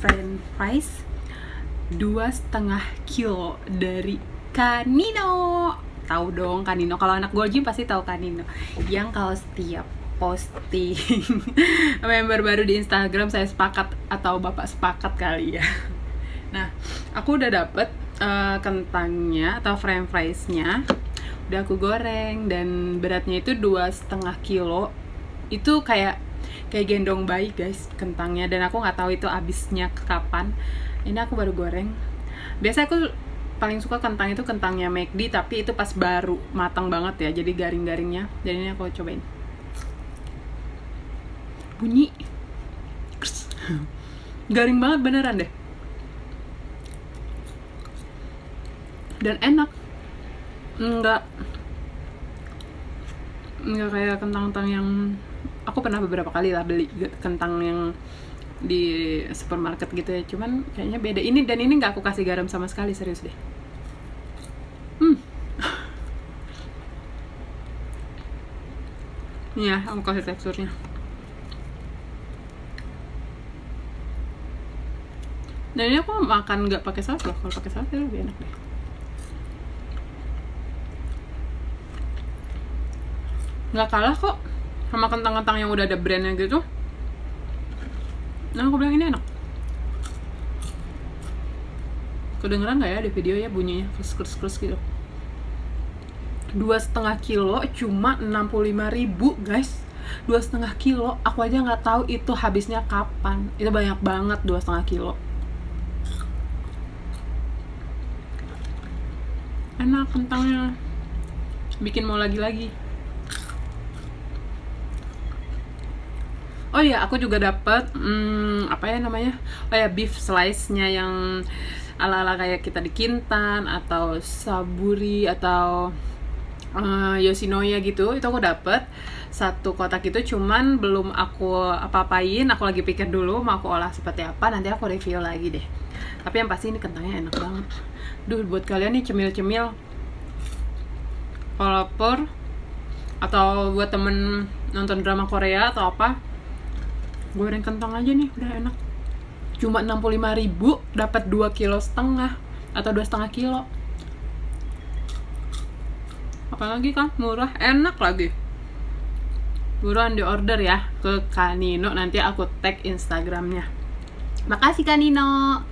french fries 2,5 kilo dari Kanino. Tahu dong Kanino, kalau anak Goljim pasti tahu Kanino, yang kalau setiap posting member baru di Instagram saya sepakat atau bapak sepakat kali ya. Nah, aku udah dapet kentangnya atau french friesnya, udah aku goreng dan beratnya itu 2,5 kilo. Itu kayak gendong bayi guys kentangnya, dan aku nggak tahu itu habisnya kapan. Ini aku baru goreng. Biasa aku paling suka kentang itu kentangnya McD, tapi itu pas baru matang banget ya, jadi garing-garingnya. Jadi ini aku cobain. Bunyi garing banget beneran deh, dan enak. Enggak kayak kentang-kentang yang aku pernah beberapa kali lah beli kentang yang di supermarket gitu ya, cuman kayaknya beda ini. Dan ini nggak aku kasih garam sama sekali, serius deh. Ya, aku kasih teksturnya. Dan ini aku makan nggak pakai saus loh, kalau pakai saus lebih enak deh. Nggak kalah kok sama kentang-kentang yang udah ada brandnya gitu. Nah, aku bilang ini enak. Kedengeran nggak ya di video ya bunyinya krus gitu. 2,5 kilo cuma 65.000 guys. 2,5 kilo, aku aja nggak tahu itu habisnya kapan. Itu banyak banget 2,5 kilo. Enak kentangnya, bikin mau lagi-lagi. Oh iya, aku juga dapat apa ya namanya? Oh ya, beef slice-nya yang ala-ala kayak kita di Kintan atau Saburi atau Yoshinoya gitu. Itu aku dapat 1 kotak itu, cuman belum aku apa-apain. Aku lagi pikir dulu mau aku olah seperti apa, nanti aku review lagi deh. Tapi yang pasti ini kentangnya enak banget. Duh, buat kalian nih cemil-cemil lapar, atau buat temen nonton drama Korea atau apa, goreng kentang aja nih udah enak. Cuma 65.000 dapat 2,5 kilo atau 2,5 kilo. Apalagi kan murah, enak lagi. Buruan di order ya ke Kanino, nanti aku tag Instagramnya. Makasih Kanino.